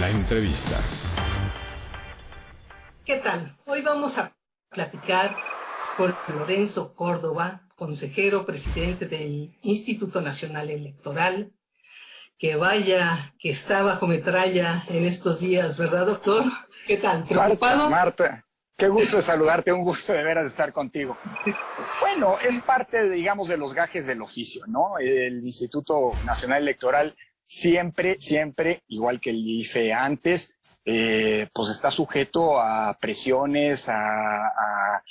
La entrevista. ¿Qué tal? Hoy vamos a platicar con Lorenzo Córdoba, consejero presidente del Instituto Nacional Electoral, que vaya, que está bajo metralla en estos días, ¿verdad, doctor? ¿Qué tal? ¿Preocupado? Marta, qué gusto de saludarte, un gusto de veras de estar contigo. Bueno, es parte, digamos, de los gajes del oficio, ¿no? El Instituto Nacional Electoral siempre, igual que el IFE antes, pues está sujeto a presiones, a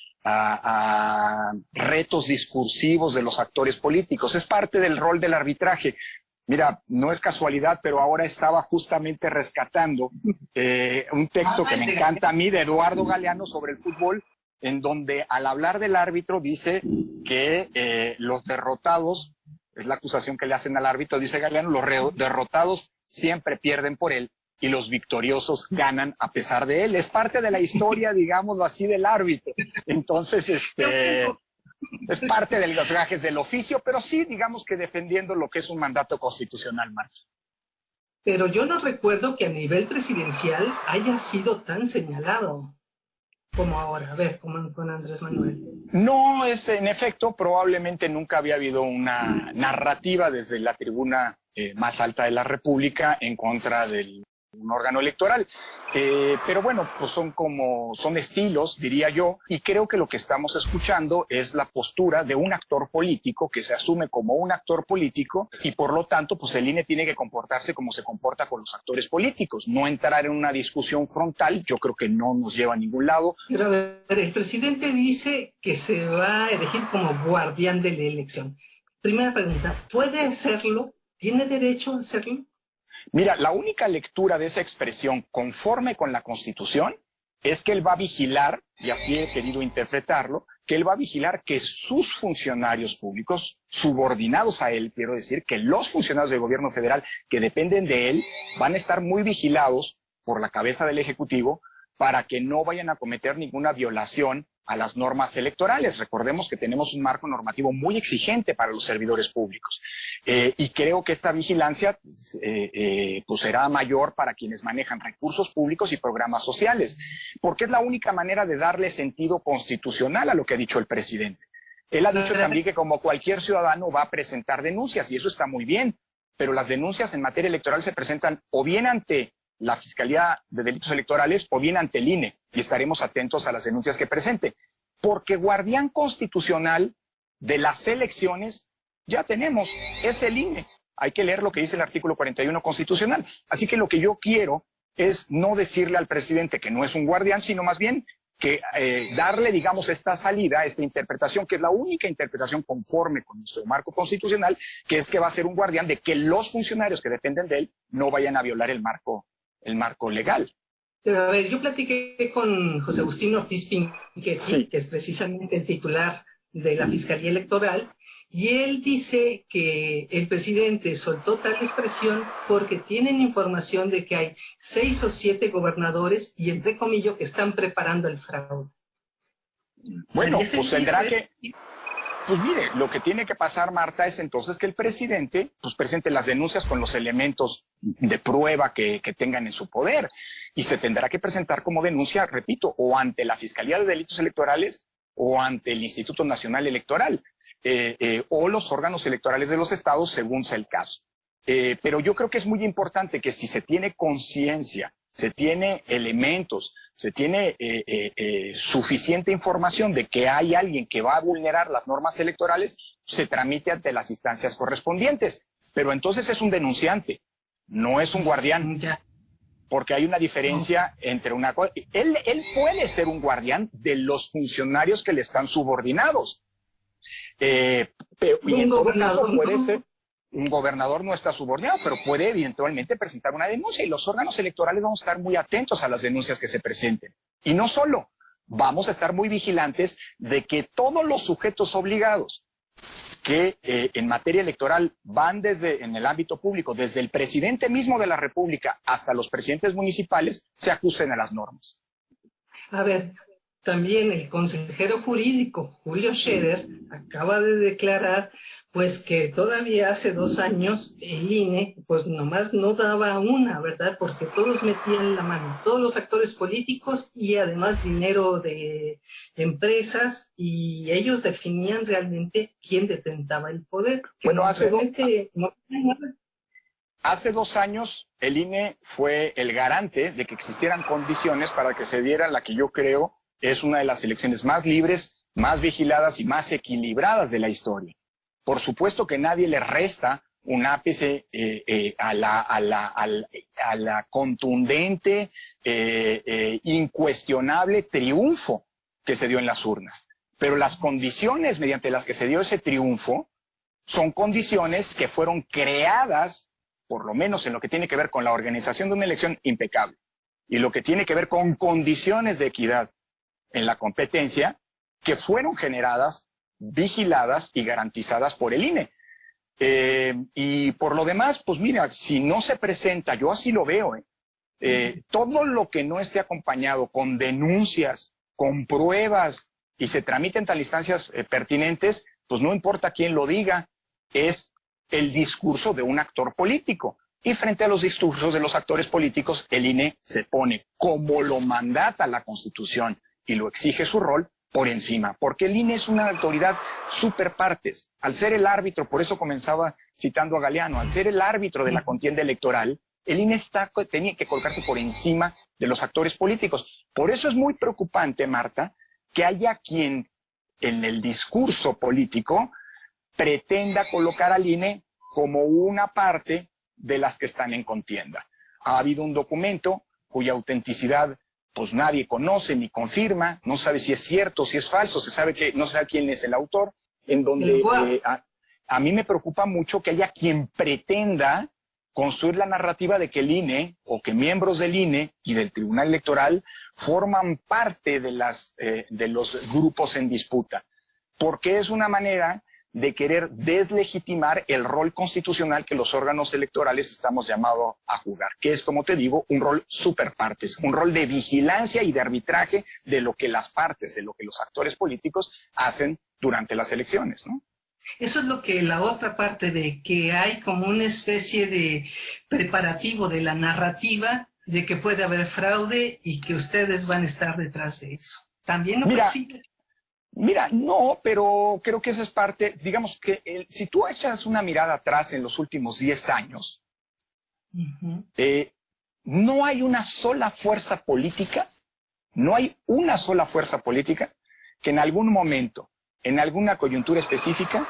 retos discursivos de los actores políticos. Es parte del rol del arbitraje. Mira, no es casualidad, pero ahora estaba justamente rescatando un texto que me encanta a mí de Eduardo Galeano sobre el fútbol, en donde al hablar del árbitro dice que los derrotados, es la acusación que le hacen al árbitro, dice Galeano, los derrotados siempre pierden por él y los victoriosos ganan a pesar de él. Es parte de la historia, digámoslo así, del árbitro. Entonces, es parte de los gajes del oficio, pero sí, digamos que defendiendo lo que es un mandato constitucional, Marx. Pero yo no recuerdo que a nivel presidencial haya sido tan señalado como ahora, a ver, como con Andrés Manuel. No, es en efecto, probablemente nunca había habido una narrativa desde la tribuna más alta de la República en contra de un órgano electoral. Pero bueno, pues son estilos, diría yo, y creo que lo que estamos escuchando es la postura de un actor político que se asume como un actor político y por lo tanto, pues el INE tiene que comportarse como se comporta con los actores políticos, no entrar en una discusión frontal, yo creo que no nos lleva a ningún lado. Pero a ver, el presidente dice que se va a elegir como guardián de la elección. Primera pregunta, ¿puede hacerlo? ¿Tiene derecho a hacerlo? Mira, la única lectura de esa expresión conforme con la Constitución es que él va a vigilar, y así he querido interpretarlo, que él va a vigilar que sus funcionarios públicos, subordinados a él, quiero decir, que los funcionarios del gobierno federal que dependen de él, van a estar muy vigilados por la cabeza del Ejecutivo para que no vayan a cometer ninguna violación a las normas electorales. Recordemos que tenemos un marco normativo muy exigente para los servidores públicos. Y creo que esta vigilancia pues será mayor para quienes manejan recursos públicos y programas sociales, porque es la única manera de darle sentido constitucional a lo que ha dicho el presidente. Él ha dicho también que como cualquier ciudadano va a presentar denuncias, y eso está muy bien, pero las denuncias en materia electoral se presentan o bien ante la Fiscalía de Delitos Electorales o bien ante el INE, y estaremos atentos a las denuncias que presente. Porque guardián constitucional de las elecciones ya tenemos, es el INE. Hay que leer lo que dice el artículo 41 constitucional. Así que lo que yo quiero es no decirle al presidente que no es un guardián, sino más bien que darle, digamos, esta salida, esta interpretación, que es la única interpretación conforme con nuestro marco constitucional, que es que va a ser un guardián de que los funcionarios que dependen de él no vayan a violar el marco legal. Pero a ver, yo platiqué con José Agustín Ortiz Pinque, Sí. que es precisamente el titular de la Fiscalía Electoral, y él dice que el presidente soltó tal expresión porque tienen información de que hay 6 o 7 gobernadores, y entre comillas, que están preparando el fraude. Bueno, pues tendrá que... Pues mire, lo que tiene que pasar, Marta, es entonces que el presidente pues presente las denuncias con los elementos de prueba que tengan en su poder, y se tendrá que presentar como denuncia, repito, o ante la Fiscalía de Delitos Electorales o ante el Instituto Nacional Electoral o los órganos electorales de los estados, según sea el caso. Pero yo creo que es muy importante que si se tiene conciencia, se tiene elementos, se tiene suficiente información de que hay alguien que va a vulnerar las normas electorales, se tramite ante las instancias correspondientes. Pero entonces es un denunciante, no es un guardián, porque hay una diferencia entre una cosa. Él puede ser un guardián de los funcionarios que le están subordinados. Y en todo caso puede ser... Un gobernador no está subordinado, pero puede eventualmente presentar una denuncia, y los órganos electorales vamos a estar muy atentos a las denuncias que se presenten. Y no solo, vamos a estar muy vigilantes de que todos los sujetos obligados que en materia electoral van en el ámbito público, desde el presidente mismo de la República hasta los presidentes municipales, se ajusten a las normas. A ver, también el consejero jurídico Julio Scherer acaba de declarar pues que todavía hace 2 años el INE pues nomás no daba una, ¿verdad? Porque todos metían la mano, todos los actores políticos y además dinero de empresas, y ellos definían realmente quién detentaba el poder. Bueno, hace 2 años el INE fue el garante de que existieran condiciones para que se diera la que yo creo es una de las elecciones más libres, más vigiladas y más equilibradas de la historia. Por supuesto que nadie le resta un ápice a la contundente, incuestionable triunfo que se dio en las urnas. Pero las condiciones mediante las que se dio ese triunfo son condiciones que fueron creadas, por lo menos en lo que tiene que ver con la organización de una elección, impecable. Y lo que tiene que ver con condiciones de equidad en la competencia, que fueron generadas, vigiladas y garantizadas por el INE. Y por lo demás, pues mira, si no se presenta, yo así lo veo, todo lo que no esté acompañado con denuncias, con pruebas y se tramite en tal instancias pertinentes, pues no importa quién lo diga, es el discurso de un actor político. Y frente a los discursos de los actores políticos, el INE se pone, como lo mandata la Constitución y lo exige su rol, por encima, porque el INE es una autoridad super partes. Al ser el árbitro, por eso comenzaba citando a Galeano, al ser el árbitro de la contienda electoral, el INE tenía que colocarse por encima de los actores políticos. Por eso es muy preocupante, Marta, que haya quien en el discurso político pretenda colocar al INE como una parte de las que están en contienda. Ha habido un documento cuya autenticidad pues nadie conoce ni confirma, no sabe si es cierto, si es falso, se sabe que no sabe quién es el autor, en donde a mí me preocupa mucho que haya quien pretenda construir la narrativa de que el INE o que miembros del INE y del Tribunal Electoral forman parte de los grupos en disputa, porque es una manera de querer deslegitimar el rol constitucional que los órganos electorales estamos llamados a jugar, que es, como te digo, un rol super partes, un rol de vigilancia y de arbitraje de lo que las partes, de lo que los actores políticos hacen durante las elecciones, ¿no? Eso es lo que la otra parte, de que hay como una especie de preparativo de la narrativa de que puede haber fraude y que ustedes van a estar detrás de eso. También lo persiguen. Mira, no, pero creo que eso es parte, digamos que si tú echas una mirada atrás en los últimos 10 años, no hay una sola fuerza política, que en algún momento, en alguna coyuntura específica,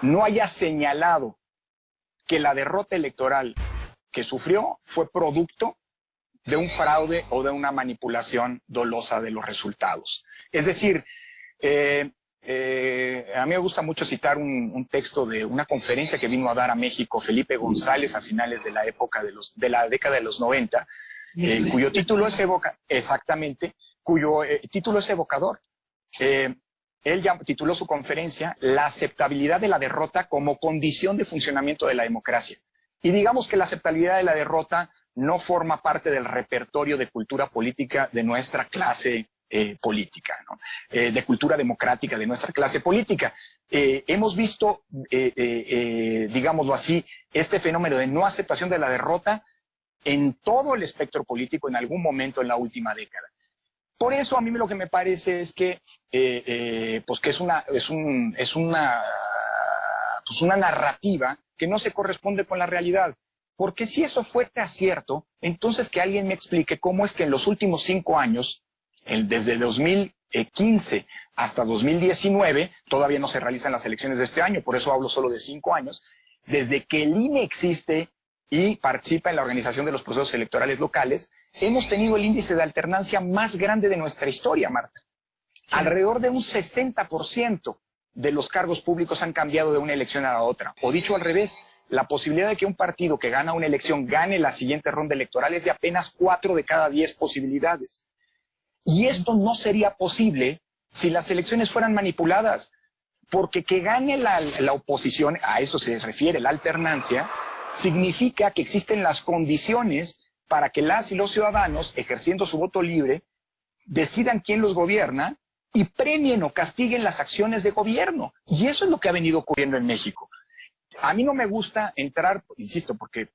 no haya señalado que la derrota electoral que sufrió fue producto de un fraude o de una manipulación dolosa de los resultados. Es decir, a mí me gusta mucho citar un texto de una conferencia que vino a dar a México Felipe González a finales de la época de la década de los 90, cuyo título es evocador. Él ya tituló su conferencia La aceptabilidad de la derrota como condición de funcionamiento de la democracia. Y digamos que la aceptabilidad de la derrota no forma parte del repertorio de cultura política de nuestra clase política, ¿no? De cultura democrática de nuestra clase política. Hemos visto, digámoslo así, este fenómeno de no aceptación de la derrota en todo el espectro político en algún momento en la última década. Por eso a mí lo que me parece es que, pues que es una narrativa que no se corresponde con la realidad. Porque si eso fuera cierto, entonces que alguien me explique cómo es que en los últimos 5 años, desde 2015 hasta 2019, todavía no se realizan las elecciones de este año, por eso hablo solo de 5 años, desde que el INE existe y participa en la organización de los procesos electorales locales, hemos tenido el índice de alternancia más grande de nuestra historia, Marta. Sí. Alrededor de un 60% de los cargos públicos han cambiado de una elección a la otra. O dicho al revés, la posibilidad de que un partido que gana una elección gane la siguiente ronda electoral es de apenas 4 de cada 10 posibilidades. Y esto no sería posible si las elecciones fueran manipuladas, porque que gane la oposición, a eso se refiere la alternancia, significa que existen las condiciones para que las y los ciudadanos, ejerciendo su voto libre, decidan quién los gobierna y premien o castiguen las acciones de gobierno. Y eso es lo que ha venido ocurriendo en México. A mí no me gusta entrar, insisto, porque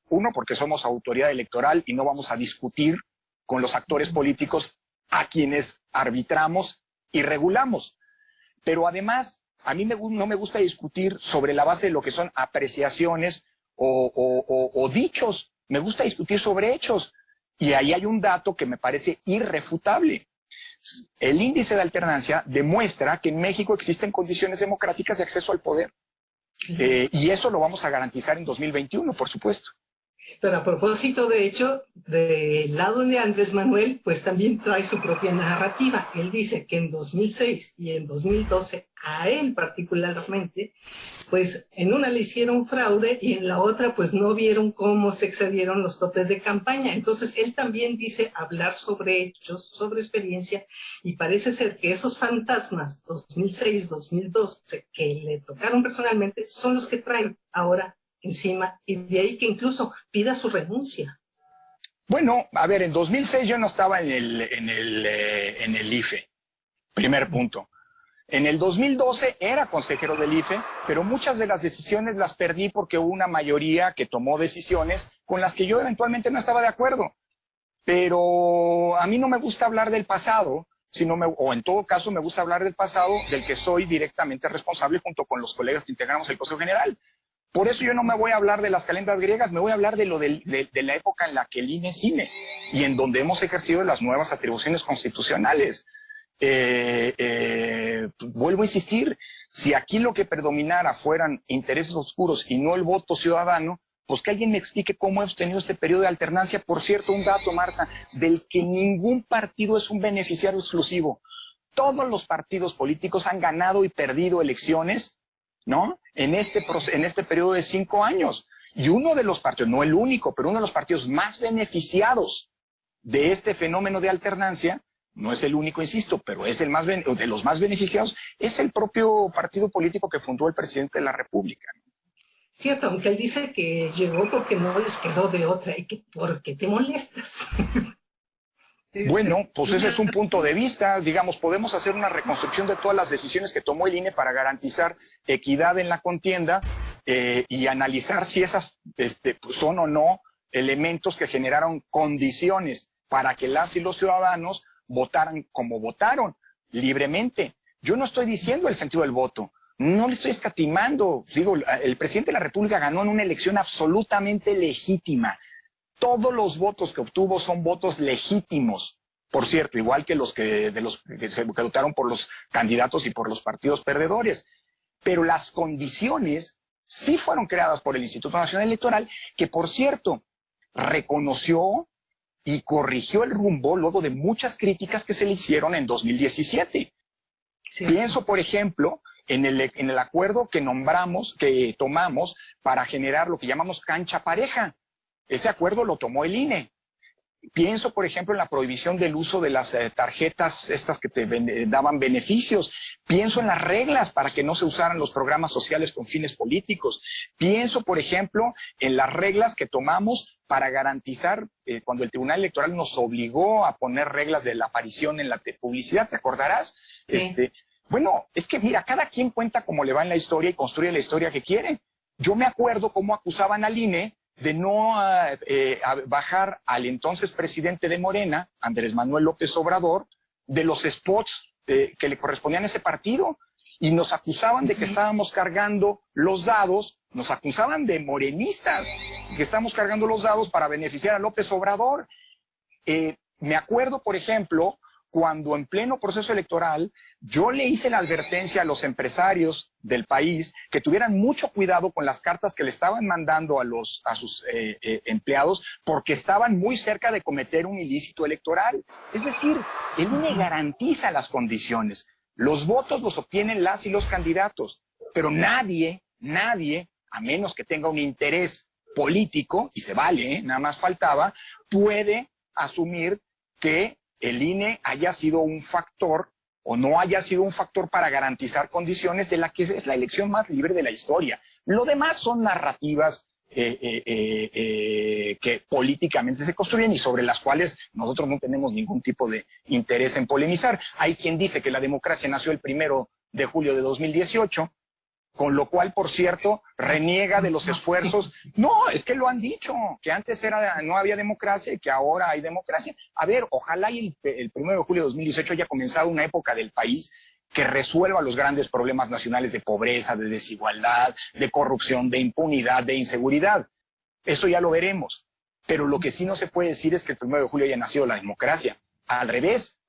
somos autoridad electoral y no vamos a discutir con los actores políticos a quienes arbitramos y regulamos. Pero además, a mí no me gusta discutir sobre la base de lo que son apreciaciones o dichos. Me gusta discutir sobre hechos. Y ahí hay un dato que me parece irrefutable. El índice de alternancia demuestra que en México existen condiciones democráticas de acceso al poder. Y eso lo vamos a garantizar en 2021, por supuesto. Pero a propósito, de hecho, del lado de Andrés Manuel, pues también trae su propia narrativa. Él dice que en 2006 y en 2012, a él particularmente, pues en una le hicieron fraude y en la otra pues no vieron cómo se excedieron los topes de campaña. Entonces él también dice hablar sobre hechos, sobre experiencia, y parece ser que esos fantasmas 2006, 2012, que le tocaron personalmente, son los que traen ahora encima, y de ahí que incluso pida su renuncia. Bueno, a ver, en 2006 yo no estaba en el IFE, primer punto. En el 2012 era consejero del IFE, pero muchas de las decisiones las perdí porque hubo una mayoría que tomó decisiones con las que yo eventualmente no estaba de acuerdo. Pero a mí no me gusta hablar del pasado, o en todo caso me gusta hablar del pasado del que soy directamente responsable junto con los colegas que integramos el Consejo General. Por eso yo no me voy a hablar de las calendas griegas, me voy a hablar de la época en la que el INE es INE y en donde hemos ejercido las nuevas atribuciones constitucionales. Vuelvo a insistir, si aquí lo que predominara fueran intereses oscuros y no el voto ciudadano, pues que alguien me explique cómo hemos tenido este periodo de alternancia. Por cierto, un dato, Marta, del que ningún partido es un beneficiario exclusivo. Todos los partidos políticos han ganado y perdido elecciones, ¿no? En este periodo de 5 años. Y uno de los partidos, no el único, pero uno de los partidos más beneficiados de este fenómeno de alternancia, no es el único, insisto, pero es de los más beneficiados, es el propio partido político que fundó el presidente de la República. Cierto, aunque él dice que llegó porque no les quedó de otra y que porque te molestas. Bueno, pues ese es un punto de vista. Digamos, podemos hacer una reconstrucción de todas las decisiones que tomó el INE para garantizar equidad en la contienda y analizar si esas son o no elementos que generaron condiciones para que las y los ciudadanos votaran como votaron, libremente. Yo no estoy diciendo el sentido del voto, no le estoy escatimando. Digo, el presidente de la República ganó en una elección absolutamente legítima. Todos los votos que obtuvo son votos legítimos, por cierto, igual que los que votaron por los candidatos y por los partidos perdedores. Pero las condiciones sí fueron creadas por el Instituto Nacional Electoral, que por cierto reconoció y corrigió el rumbo luego de muchas críticas que se le hicieron en 2017. Sí. Pienso, por ejemplo, en el acuerdo que tomamos para generar lo que llamamos cancha pareja. Ese acuerdo lo tomó el INE. Pienso, por ejemplo, en la prohibición del uso de las tarjetas estas que te daban beneficios. Pienso en las reglas para que no se usaran los programas sociales con fines políticos. Pienso, por ejemplo, en las reglas que tomamos para garantizar, cuando el Tribunal Electoral nos obligó a poner reglas de la aparición en la publicidad, ¿te acordarás? Sí. Bueno, es que mira, cada quien cuenta cómo le va en la historia y construye la historia que quiere. Yo me acuerdo cómo acusaban al INE de no bajar al entonces presidente de Morena, Andrés Manuel López Obrador, de los spots que le correspondían a ese partido. Y nos acusaban de que estábamos cargando los dados, nos acusaban de morenistas, que estábamos cargando los dados para beneficiar a López Obrador. Me acuerdo, por ejemplo, cuando en pleno proceso electoral yo le hice la advertencia a los empresarios del país que tuvieran mucho cuidado con las cartas que le estaban mandando a sus empleados porque estaban muy cerca de cometer un ilícito electoral. Es decir, el INE garantiza las condiciones. Los votos los obtienen las y los candidatos, pero nadie, a menos que tenga un interés político, y se vale, nada más faltaba, puede asumir que el INE haya sido un factor o no haya sido un factor para garantizar condiciones de la que es la elección más libre de la historia. Lo demás son narrativas que políticamente se construyen y sobre las cuales nosotros no tenemos ningún tipo de interés en polemizar. Hay quien dice que la democracia nació el 1 de julio de 2018, con lo cual, por cierto, reniega de los esfuerzos. No, es que lo han dicho, que antes no había democracia y que ahora hay democracia. A ver, ojalá y el 1 de julio de 2018 haya comenzado una época del país que resuelva los grandes problemas nacionales de pobreza, de desigualdad, de corrupción, de impunidad, de inseguridad. Eso ya lo veremos. Pero lo que sí no se puede decir es que el 1 de julio haya nacido la democracia. Al revés,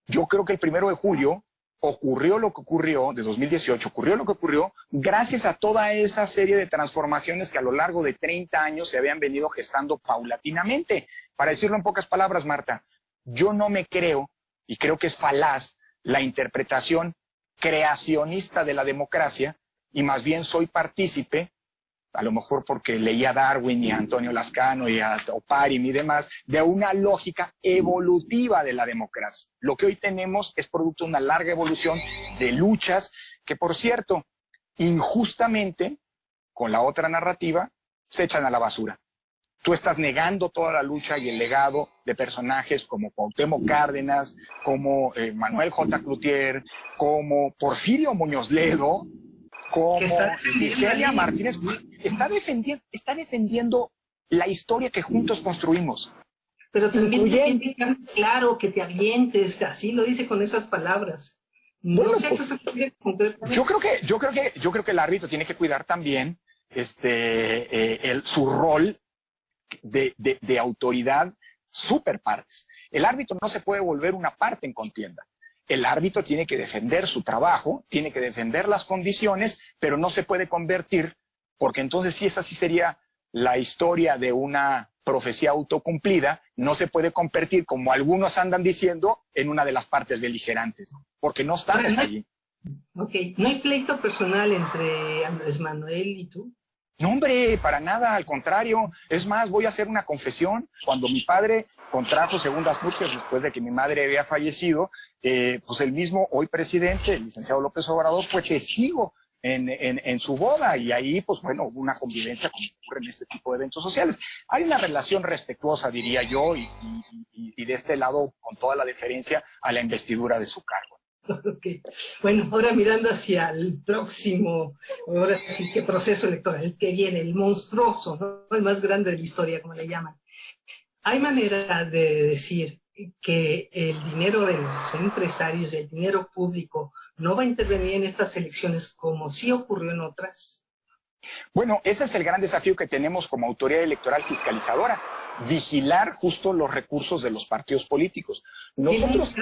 yo creo que el 1 de julio ocurrió lo que ocurrió, de 2018, ocurrió lo que ocurrió gracias a toda esa serie de transformaciones que a lo largo de 30 años se habían venido gestando paulatinamente. Para decirlo en pocas palabras, Marta, yo no me creo, y creo que es falaz, la interpretación creacionista de la democracia, y más bien soy partícipe, a lo mejor porque leí a Darwin y a Antonio Lascano y a Oparin y demás, de una lógica evolutiva de la democracia. Lo que hoy tenemos es producto de una larga evolución de luchas que, por cierto, injustamente, con la otra narrativa, se echan a la basura. Tú estás negando toda la lucha y el legado de personajes como Cuauhtémoc Cárdenas, como Manuel J. Cloutier, como Porfirio Muñoz Ledo, como Ligeia Martínez. Está defendiendo la historia que juntos construimos. Pero también tiene que quedar claro que te avientes, así lo dice con esas palabras. No Bueno, sé pues, qué concretamente. yo creo que el árbitro tiene que cuidar también su rol de autoridad super partes. El árbitro no se puede volver una parte en contienda. El árbitro tiene que defender su trabajo, tiene que defender las condiciones, pero no se puede convertir, porque entonces sí, esa sí sería la historia de una profecía autocumplida, no se puede convertir, como algunos andan diciendo, en una de las partes beligerantes, porque no estamos allí. Ok, ¿no hay pleito personal entre Andrés Manuel y tú? No, hombre, para nada, al contrario. Es más, voy a hacer una confesión. Cuando mi padre contrajo segundas nupcias después de que mi madre había fallecido, pues el mismo hoy presidente, el licenciado López Obrador, fue testigo en su boda, y ahí, pues bueno, hubo una convivencia como ocurre en este tipo de eventos sociales. Hay una relación respetuosa, diría yo, y de este lado, con toda la deferencia a la investidura de su cargo. Okay. Bueno, ahora mirando hacia el próximo, ahora sí que proceso electoral, el que viene, el monstruoso, ¿no? El más grande de la historia, como le llaman. Hay maneras de decir que el dinero de los empresarios, el dinero público, no va a intervenir en estas elecciones como sí ocurrió en otras. Bueno, ese es el gran desafío que tenemos como autoridad electoral fiscalizadora, vigilar justo los recursos de los partidos políticos. Nosotros...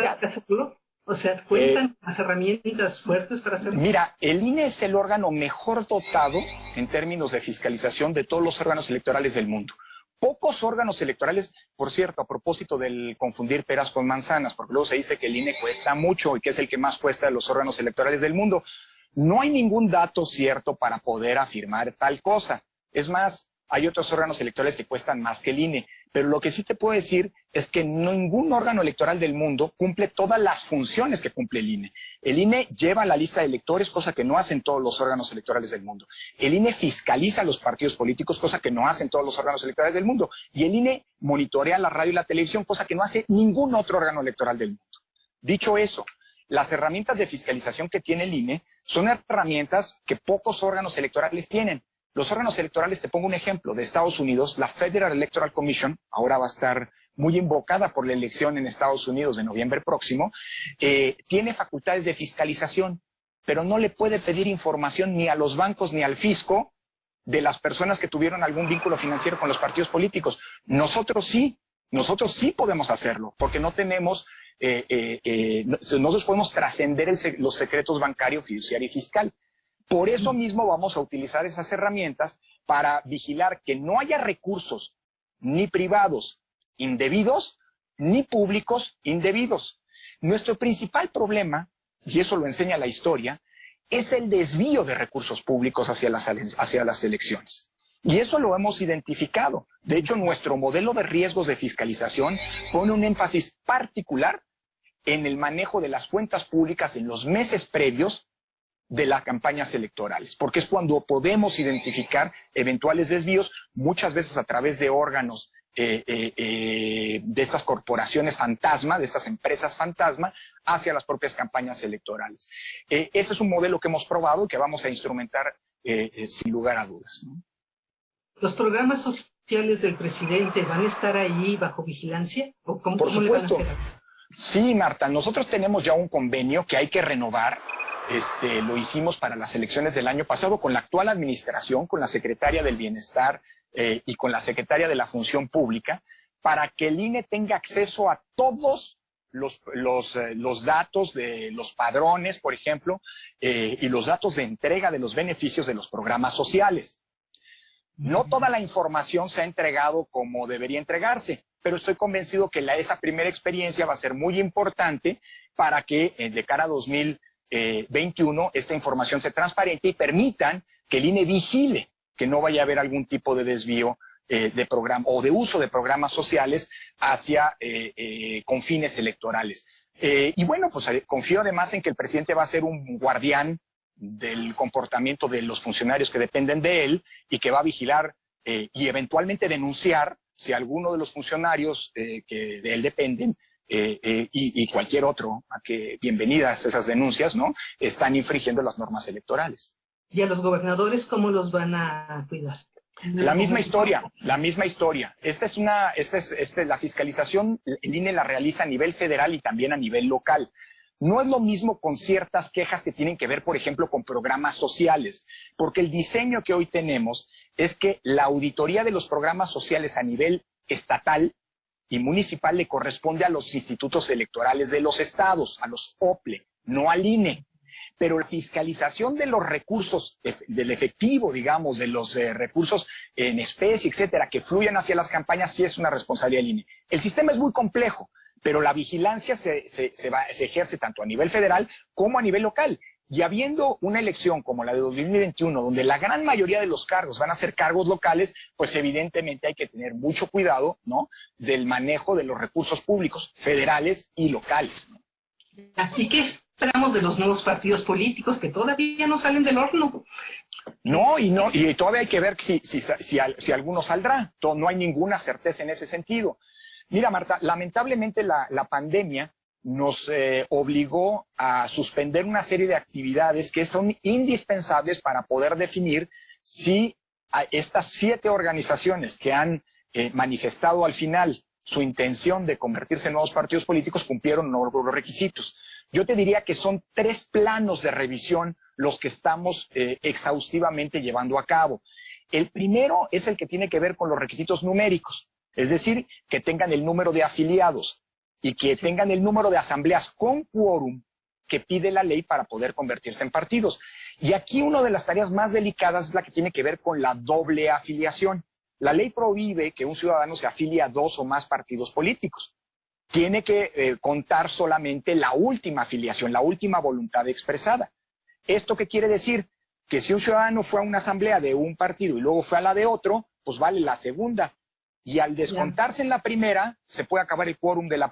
O sea, ¿cuentan las herramientas fuertes para hacerlo? Mira, el INE es el órgano mejor dotado en términos de fiscalización de todos los órganos electorales del mundo. Pocos órganos electorales, por cierto, a propósito del confundir peras con manzanas, porque luego se dice que el INE cuesta mucho y que es el que más cuesta de los órganos electorales del mundo. No hay ningún dato cierto para poder afirmar tal cosa. Es más, hay otros órganos electorales que cuestan más que el INE, pero lo que sí te puedo decir es que ningún órgano electoral del mundo cumple todas las funciones que cumple el INE. El INE lleva la lista de electores, cosa que no hacen todos los órganos electorales del mundo. El INE fiscaliza a los partidos políticos, cosa que no hacen todos los órganos electorales del mundo. Y el INE monitorea la radio y la televisión, cosa que no hace ningún otro órgano electoral del mundo. Dicho eso, las herramientas de fiscalización que tiene el INE son herramientas que pocos órganos electorales tienen. Los órganos electorales, te pongo un ejemplo, de Estados Unidos, la Federal Electoral Commission, ahora va a estar muy invocada por la elección en Estados Unidos de noviembre próximo, tiene facultades de fiscalización, pero no le puede pedir información ni a los bancos ni al fisco de las personas que tuvieron algún vínculo financiero con los partidos políticos. Nosotros sí podemos hacerlo, porque no tenemos, nosotros podemos trascender los secretos bancario, fiduciario y fiscal. Por eso mismo vamos a utilizar esas herramientas para vigilar que no haya recursos ni privados indebidos, ni públicos indebidos. Nuestro principal problema, y eso lo enseña la historia, es el desvío de recursos públicos hacia las elecciones. Y eso lo hemos identificado. De hecho, nuestro modelo de riesgos de fiscalización pone un énfasis particular en el manejo de las cuentas públicas en los meses previos de las campañas electorales, porque es cuando podemos identificar eventuales desvíos, muchas veces a través de órganos de estas corporaciones fantasma, de estas empresas fantasma, hacia las propias campañas electorales. Ese es un modelo que hemos probado y que vamos a instrumentar sin lugar a dudas, ¿no? ¿Los programas sociales del presidente van a estar ahí bajo vigilancia? ¿O cómo, Por cómo le van a supuesto. hacer? Sí, Marta, nosotros tenemos ya un convenio que hay que renovar. Lo hicimos para las elecciones del año pasado con la actual administración, con la secretaria del Bienestar y con la secretaria de la Función Pública, para que el INE tenga acceso a todos los datos de los padrones, por ejemplo, y los datos de entrega de los beneficios de los programas sociales. No toda la información se ha entregado como debería entregarse, pero estoy convencido que esa primera experiencia va a ser muy importante para que de cara a 2021 esta información sea transparente y permitan que el INE vigile que no vaya a haber algún tipo de desvío de programa o de uso de programas sociales hacia con fines electorales. Y bueno, pues confío además en que el presidente va a ser un guardián del comportamiento de los funcionarios que dependen de él y que va a vigilar y eventualmente denunciar si alguno de los funcionarios que de él dependen y cualquier otro, a que bienvenidas esas denuncias, ¿no?, están infringiendo las normas electorales. ¿Y a los gobernadores cómo los van a cuidar? La misma historia, la misma historia. La fiscalización, el INE la realiza a nivel federal y también a nivel local. No es lo mismo con ciertas quejas que tienen que ver, por ejemplo, con programas sociales, porque el diseño que hoy tenemos es que la auditoría de los programas sociales a nivel estatal y municipal le corresponde a los institutos electorales de los estados, a los OPLE, no al INE. Pero la fiscalización de los recursos, del efectivo, digamos, de los recursos en especie, etcétera, que fluyan hacia las campañas, sí es una responsabilidad del INE. El sistema es muy complejo, pero la vigilancia se ejerce tanto a nivel federal como a nivel local. Y habiendo una elección como la de 2021, donde la gran mayoría de los cargos van a ser cargos locales, pues evidentemente hay que tener mucho cuidado, ¿no?, del manejo de los recursos públicos federales y locales, ¿no? ¿Y qué esperamos de los nuevos partidos políticos que todavía no salen del horno? No, y todavía hay que ver si alguno saldrá. No hay ninguna certeza en ese sentido. Mira, Marta, lamentablemente la pandemia nos obligó a suspender una serie de actividades que son indispensables para poder definir si a estas 7 organizaciones que han manifestado al final su intención de convertirse en nuevos partidos políticos cumplieron los requisitos. Yo te diría que son 3 planos de revisión los que estamos exhaustivamente llevando a cabo. El primero es el que tiene que ver con los requisitos numéricos, es decir, que tengan el número de afiliados y que tengan el número de asambleas con quórum que pide la ley para poder convertirse en partidos. Y aquí una de las tareas más delicadas es la que tiene que ver con la doble afiliación. La ley prohíbe que un ciudadano se afilie a 2 o más partidos políticos. Tiene que contar solamente la última afiliación, la última voluntad expresada. ¿Esto qué quiere decir? Que si un ciudadano fue a una asamblea de un partido y luego fue a la de otro, pues vale la segunda. Y al descontarse en la primera, se puede caer el quórum de la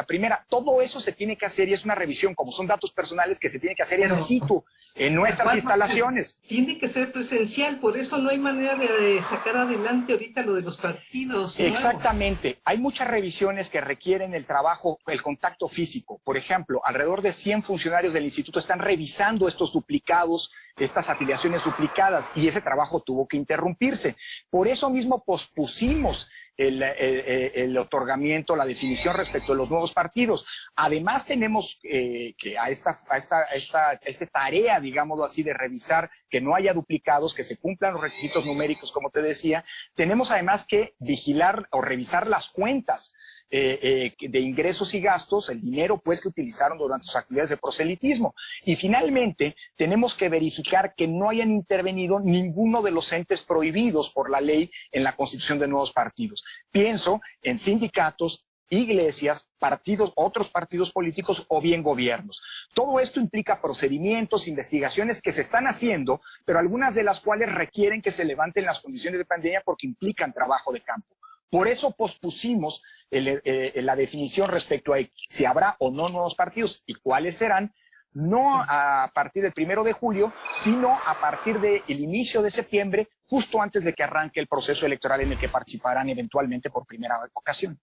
primera. Todo eso se tiene que hacer y es una revisión, como son datos personales, que se tiene que hacer in situ, en nuestras instalaciones. Tiene que ser presencial, por eso no hay manera de sacar adelante ahorita lo de los partidos. Exactamente. Hay muchas revisiones que requieren el trabajo, el contacto físico. Por ejemplo, alrededor de 100 funcionarios del instituto están revisando estos duplicados, estas afiliaciones duplicadas, y ese trabajo tuvo que interrumpirse. Por eso mismo pospusimos el otorgamiento, la definición respecto de los nuevos partidos. Además tenemos que a esta tarea, digámoslo así, de revisar que no haya duplicados, que se cumplan los requisitos numéricos, como te decía, tenemos además que vigilar o revisar las cuentas de ingresos y gastos, el dinero pues que utilizaron durante sus actividades de proselitismo. Y finalmente tenemos que verificar que no hayan intervenido ninguno de los entes prohibidos por la ley en la constitución de nuevos partidos. Pienso en sindicatos, iglesias, partidos, otros partidos políticos o bien gobiernos. Todo esto implica procedimientos, investigaciones que se están haciendo, pero algunas de las cuales requieren que se levanten las condiciones de pandemia porque implican trabajo de campo. Por eso pospusimos la definición respecto a si habrá o no nuevos partidos y cuáles serán. no a partir del 1 de julio, sino a partir del inicio de septiembre, justo antes de que arranque el proceso electoral en el que participarán eventualmente por primera ocasión.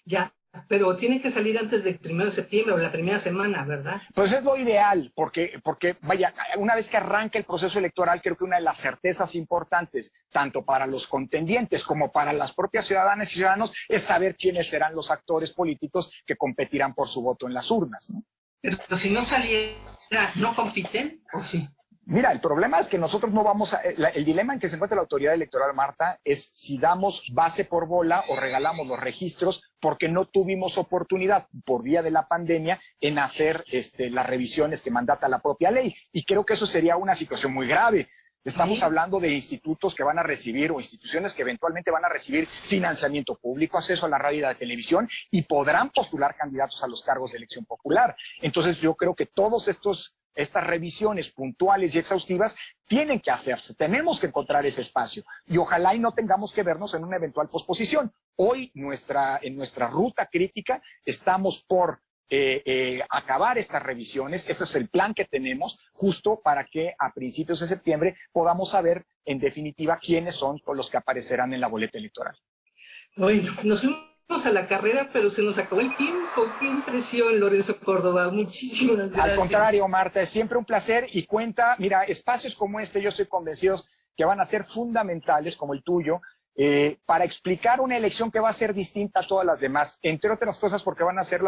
Ya, pero tiene que salir antes del 1 de septiembre o la primera semana, ¿verdad? Pues es lo ideal, porque vaya, una vez que arranque el proceso electoral, creo que una de las certezas importantes, tanto para los contendientes como para las propias ciudadanas y ciudadanos, es saber quiénes serán los actores políticos que competirán por su voto en las urnas, ¿no? Pero si no saliera, ¿no compiten o sí? Mira, el problema es que nosotros no vamos a... el dilema en que se encuentra la autoridad electoral, Marta, es si damos base por bola o regalamos los registros porque no tuvimos oportunidad por vía de la pandemia en hacer las revisiones que mandata la propia ley. Y creo que eso sería una situación muy grave. Estamos hablando de institutos que van a recibir o instituciones que eventualmente van a recibir financiamiento público, acceso a la radio y a la televisión y podrán postular candidatos a los cargos de elección popular. Entonces yo creo que todos estas revisiones puntuales y exhaustivas tienen que hacerse. Tenemos que encontrar ese espacio y ojalá y no tengamos que vernos en una eventual posposición. Hoy en nuestra ruta crítica estamos por acabar estas revisiones. Ese es el plan que tenemos justo para que a principios de septiembre podamos saber en definitiva quiénes son los que aparecerán en la boleta electoral. Bueno, nos fuimos a la carrera, pero se nos acabó el tiempo. Qué impresión, Lorenzo Córdoba. Muchísimas gracias. Al contrario, Marta, es siempre un placer y cuenta, mira, espacios como este yo estoy convencido que van a ser fundamentales, como el tuyo, para explicar una elección que va a ser distinta a todas las demás, entre otras cosas porque van a ser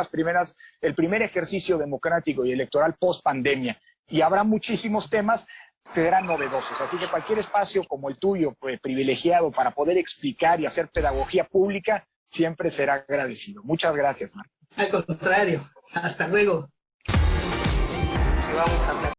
el primer ejercicio democrático y electoral post pandemia, y habrá muchísimos temas que serán novedosos, así que cualquier espacio como el tuyo, privilegiado para poder explicar y hacer pedagogía pública, siempre será agradecido. Muchas gracias, Marta. Al contrario, hasta luego. Vamos a hablar.